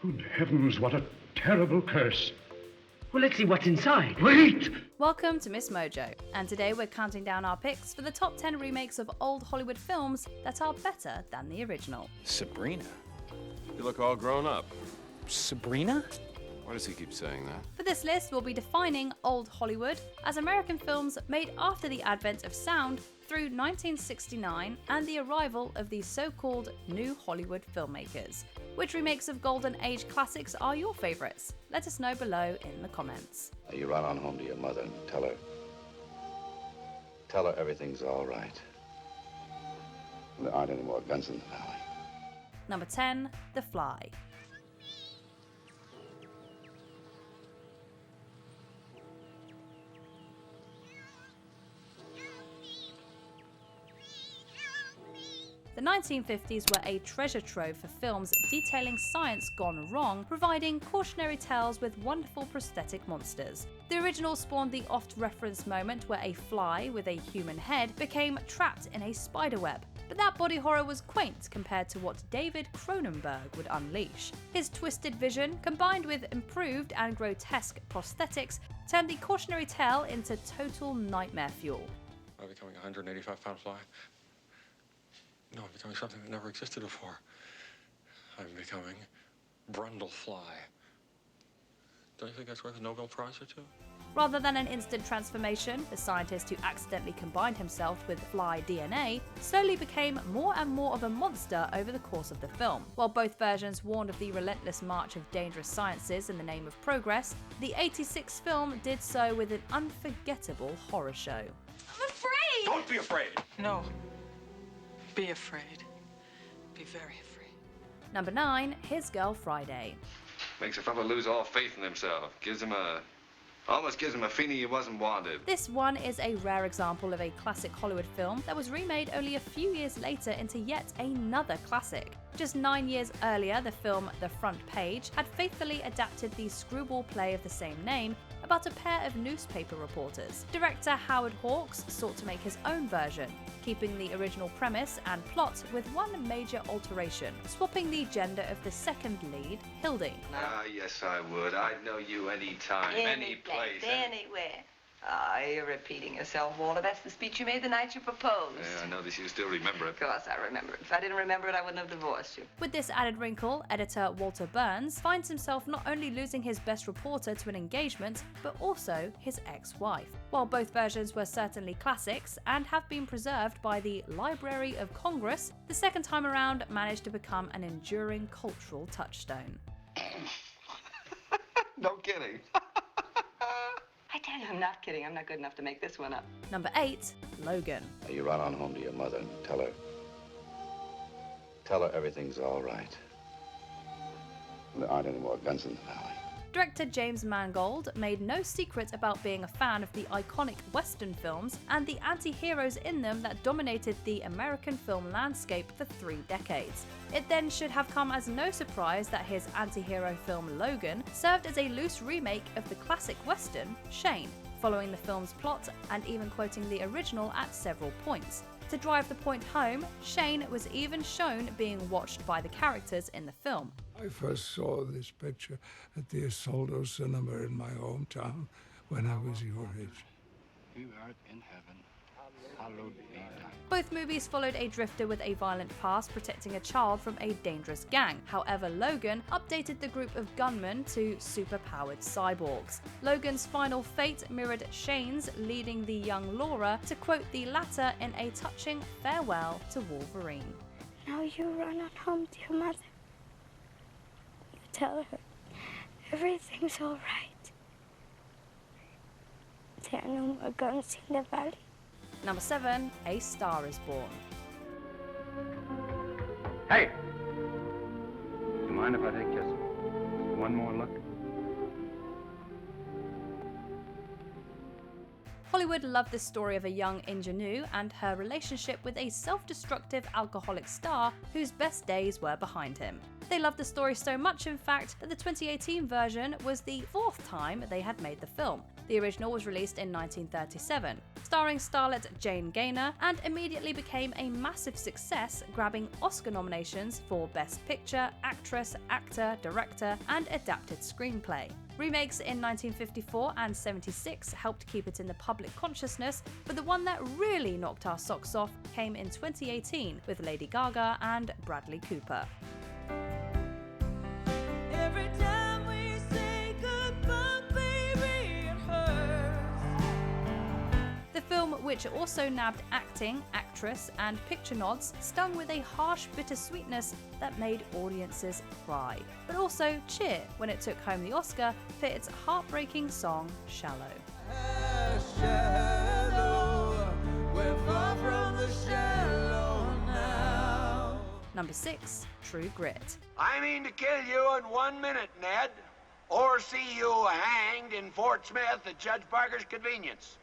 Good heavens, what a terrible curse. Well, let's see what's inside. Wait! Welcome to MsMojo, and today we're counting down our picks for the top 10 remakes of old Hollywood films that are better than the original. Sabrina? You look all grown up. Sabrina? Why does he keep saying that? For this list, we'll be defining old Hollywood as American films made after the advent of sound through 1969 and the arrival of the so-called new Hollywood filmmakers. Which remakes of Golden Age classics are your favourites? Let us know below in the comments. You run on home to your mother and tell her everything's all right. There aren't any more guns in the valley. Number 10, The Fly. The 1950s were a treasure trove for films detailing science gone wrong, providing cautionary tales with wonderful prosthetic monsters. The original spawned the oft-referenced moment where a fly with a human head became trapped in a spiderweb. But that body horror was quaint compared to what David Cronenberg would unleash. His twisted vision, combined with improved and grotesque prosthetics, turned the cautionary tale into total nightmare fuel. Am I becoming a 185-pound fly? No, I'm becoming something that never existed before. I'm becoming Brundlefly. Don't you think that's worth a Nobel Prize or two? Rather than an instant transformation, the scientist who accidentally combined himself with fly DNA slowly became more and more of a monster over the course of the film. While both versions warned of the relentless march of dangerous sciences in the name of progress, the '86 film did so with an unforgettable horror show. I'm afraid! Don't be afraid! No. Be afraid. Be very afraid. Number 9, His Girl Friday. Makes a fellow lose all faith in himself. Almost gives him a feeling he wasn't wanted. This one is a rare example of a classic Hollywood film that was remade only a few years later into yet another classic. Just 9 years earlier, the film The Front Page had faithfully adapted the screwball play of the same name about a pair of newspaper reporters. Director Howard Hawks sought to make his own version, keeping the original premise and plot with one major alteration, swapping the gender of the second lead, Hildy. Yes, I would. I'd know you any time, any place. Anywhere. You're repeating yourself, Walter. That's the speech you made the night you proposed. Yeah, I notice you still remember it. Of course I remember it. If I didn't remember it, I wouldn't have divorced you. With this added wrinkle, editor Walter Burns finds himself not only losing his best reporter to an engagement, but also his ex-wife. While both versions were certainly classics and have been preserved by the Library of Congress, the second time around managed to become an enduring cultural touchstone. No kidding. I tell you, I'm not kidding. I'm not good enough to make this one up. Number 8, Logan. You run on home to your mother and tell her everything's all right. There aren't any more guns in the valley. Director James Mangold made no secret about being a fan of the iconic Western films and the anti-heroes in them that dominated the American film landscape for 3 decades. It then should have come as no surprise that his anti-hero film Logan served as a loose remake of the classic Western, Shane, following the film's plot and even quoting the original at several points. To drive the point home, Shane was even shown being watched by the characters in the film. I first saw this picture at the Isolde Cinema in my hometown when I was your age. You art in heaven, hallowed be thy. Both movies followed a drifter with a violent past protecting a child from a dangerous gang. However, Logan updated the group of gunmen to superpowered cyborgs. Logan's final fate mirrored Shane's, leading the young Laura to quote the latter in a touching farewell to Wolverine. Now you run on home to your mother. You tell her everything's all right. There are no more guns in the valley. Number 7, A Star is Born. Hey! Do you mind if I take just one more look? Hollywood loved the story of a young ingenue and her relationship with a self-destructive alcoholic star whose best days were behind him. They loved the story so much, in fact, that the 2018 version was the 4th time they had made the film. The original was released in 1937, starring starlet Jane Gaynor, and immediately became a massive success, grabbing Oscar nominations for Best Picture, Actress, Actor, Director, and Adapted Screenplay. Remakes in 1954 and 76 helped keep it in the public consciousness, but the one that really knocked our socks off came in 2018 with Lady Gaga and Bradley Cooper. Every time we say goodbye, baby, it hurts. The film, which also nabbed acting, actress, and picture nods, stung with a harsh bittersweetness that made audiences cry, but also cheer when it took home the Oscar for its heartbreaking song Shallow. We're far from the shallow now. Number 6. True Grit. I mean to kill you in 1 minute, Ned, or see you hanged in Fort Smith at Judge Parker's convenience.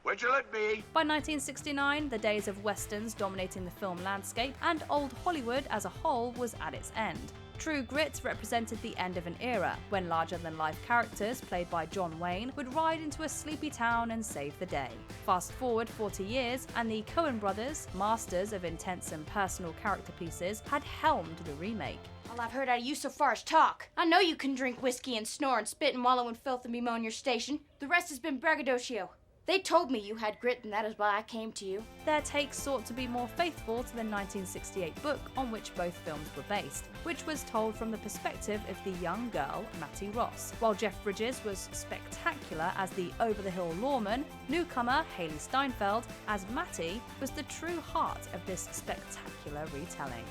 Which will it be? By 1969, the days of westerns dominating the film landscape and old Hollywood as a whole was at its end. True Grit represented the end of an era when larger-than-life characters played by John Wayne would ride into a sleepy town and save the day. Fast forward 40 years, and the Coen brothers, masters of intense and personal character pieces, had helmed the remake. All I've heard out of you so far is talk. I know you can drink whiskey and snore and spit and wallow in filth and bemoan your station. The rest has been braggadocio. They told me you had grit, and that is why I came to you. Their take sought to be more faithful to the 1968 book on which both films were based, which was told from the perspective of the young girl, Mattie Ross, while Jeff Bridges was spectacular as the over-the-hill lawman. Newcomer Haley Steinfeld as Mattie was the true heart of this spectacular retelling.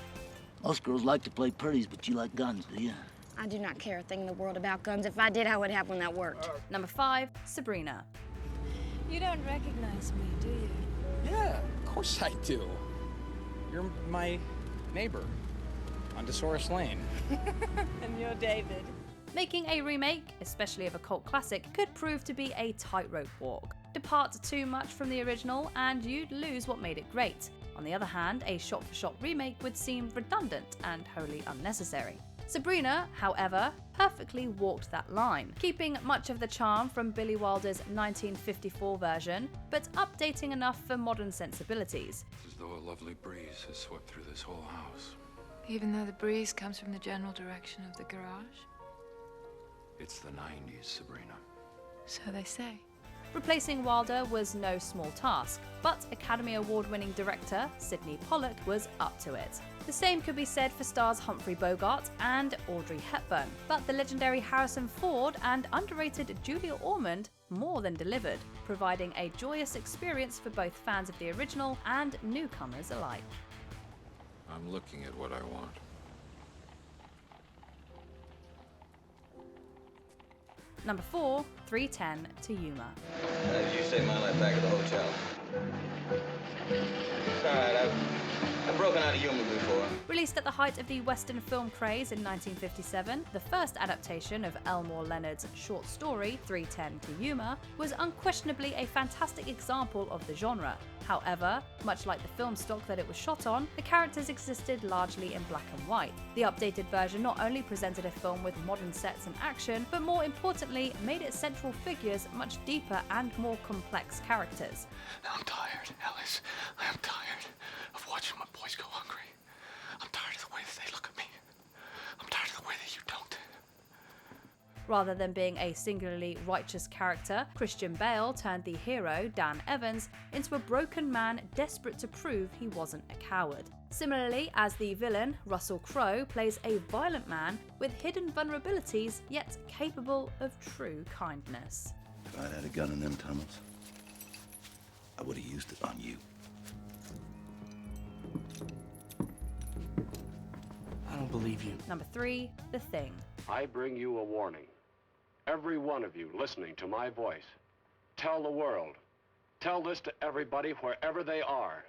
Most girls like to play pretties, but you like guns, do you? I do not care a thing in the world about guns. If I did, I would have one that worked. Number 5. Sabrina. You don't recognize me, do you? Yeah, of course I do. You're my neighbor on DeSource Lane. And you're David. Making a remake, especially of a cult classic, could prove to be a tightrope walk. Depart too much from the original and you'd lose what made it great. On the other hand, a shot-for-shot remake would seem redundant and wholly unnecessary. Sabrina, however, perfectly walked that line, keeping much of the charm from Billy Wilder's 1954 version, but updating enough for modern sensibilities. It's as though a lovely breeze has swept through this whole house. Even though the breeze comes from the general direction of the garage? It's the 90s, Sabrina. So they say. Replacing Wilder was no small task, but Academy Award-winning director Sidney Pollack was up to it. The same could be said for stars Humphrey Bogart and Audrey Hepburn, but the legendary Harrison Ford and underrated Julia Ormond more than delivered, providing a joyous experience for both fans of the original and newcomers alike. I'm looking at what I want. Number 4, 3:10 to Yuma. You stay my life back at the hotel. It's all right, I've broken out of Yuma before. Released at the height of the Western film craze in 1957, the first adaptation of Elmore Leonard's short story, 3:10 to Yuma, was unquestionably a fantastic example of the genre. However, much like the film stock that it was shot on, the characters existed largely in black and white. The updated version not only presented a film with modern sets and action, but more importantly, made its central figures much deeper and more complex characters. I'm tired, Alice. I am tired of watching my boys go hungry. I'm tired of the way that they look at me. I'm tired of the way that you don't. Rather than being a singularly righteous character, Christian Bale turned the hero, Dan Evans, into a broken man desperate to prove he wasn't a coward. Similarly, as the villain, Russell Crowe plays a violent man with hidden vulnerabilities, yet capable of true kindness. If I'd had a gun in them tunnels, I would have used it on you. I don't believe you. Number 3, The Thing. I bring you a warning. Every one of you listening to my voice, tell the world. Tell this to everybody wherever they are.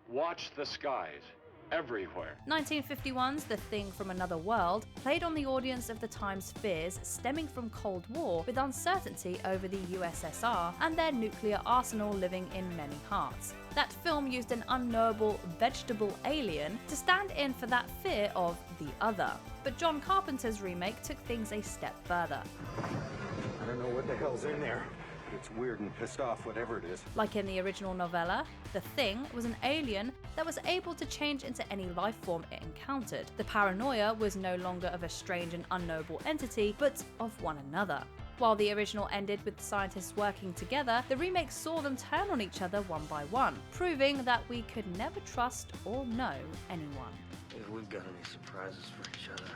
Watch the skies. Everywhere. 1951's The Thing from Another World played on the audience of the time's fears stemming from Cold War with uncertainty over the USSR and their nuclear arsenal living in many hearts. That film used an unknowable vegetable alien to stand in for that fear of the other. But John Carpenter's remake took things a step further. I don't know what the hell's in there, but it's weird and pissed off, whatever it is. Like in the original novella, the Thing was an alien that was able to change into any life form it encountered. The paranoia was no longer of a strange and unknowable entity, but of one another. While the original ended with the scientists working together, the remake saw them turn on each other one by one, proving that we could never trust or know anyone. If we've got any surprises for each other,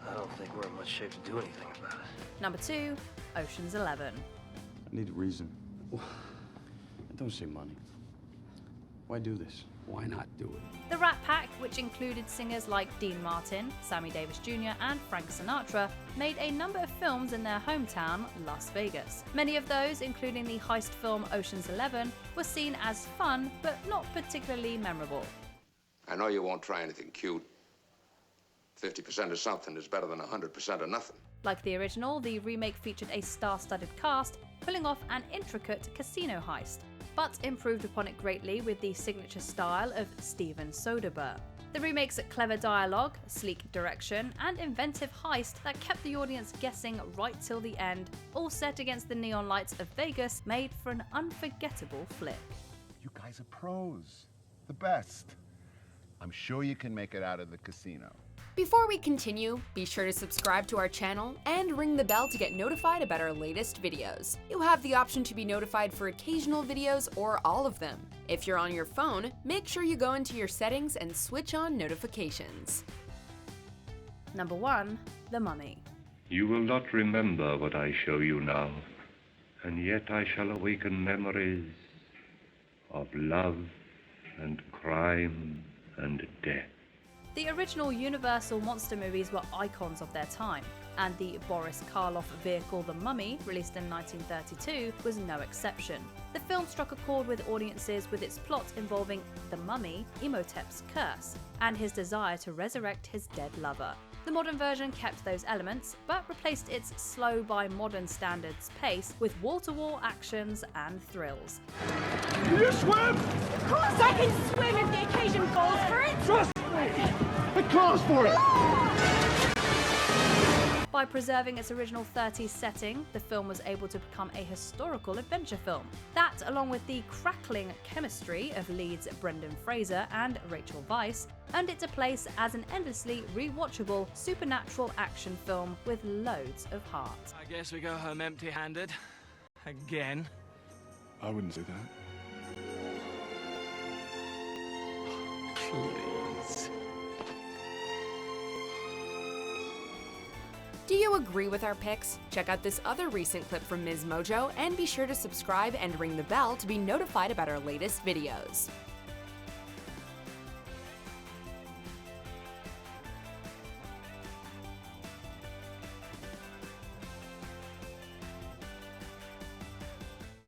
I don't think we're in much shape to do anything about it. Number 2, Ocean's 11. I need a reason. Don't say money. Why do this? Why not do it? The Rat Pack, which included singers like Dean Martin, Sammy Davis Jr. and Frank Sinatra, made a number of films in their hometown, Las Vegas. Many of those, including the heist film Ocean's 11, were seen as fun, but not particularly memorable. I know you won't try anything cute. 50% of something is better than 100% of nothing. Like the original, the remake featured a star-studded cast, pulling off an intricate casino heist, but improved upon it greatly with the signature style of Steven Soderbergh. The remake's clever dialogue, sleek direction, and inventive heist that kept the audience guessing right till the end, all set against the neon lights of Vegas, made for an unforgettable flick. You guys are pros. The best. I'm sure you can make it out of the casino. Before we continue, be sure to subscribe to our channel and ring the bell to get notified about our latest videos. You have the option to be notified for occasional videos or all of them. If you're on your phone, make sure you go into your settings and switch on notifications. Number 1, The Mummy. You will not remember what I show you now, and yet I shall awaken memories of love and crime and death. The original Universal monster movies were icons of their time, and the Boris Karloff vehicle The Mummy, released in 1932, was no exception. The film struck a chord with audiences with its plot involving the mummy, Imhotep's curse, and his desire to resurrect his dead lover. The modern version kept those elements, but replaced its slow by modern standards pace with wall-to-wall actions and thrills. Can you swim? Of course I can swim if the occasion calls for it! Trust me! It calls for it! By preserving its original 30s setting, the film was able to become a historical adventure film. That, along with the crackling chemistry of leads Brendan Fraser and Rachel Weisz, earned it a place as an endlessly rewatchable supernatural action film with loads of heart. I guess we go home empty-handed. Again. I wouldn't say that. Please. Do you agree with our picks? Check out this other recent clip from MsMojo and be sure to subscribe and ring the bell to be notified about our latest videos.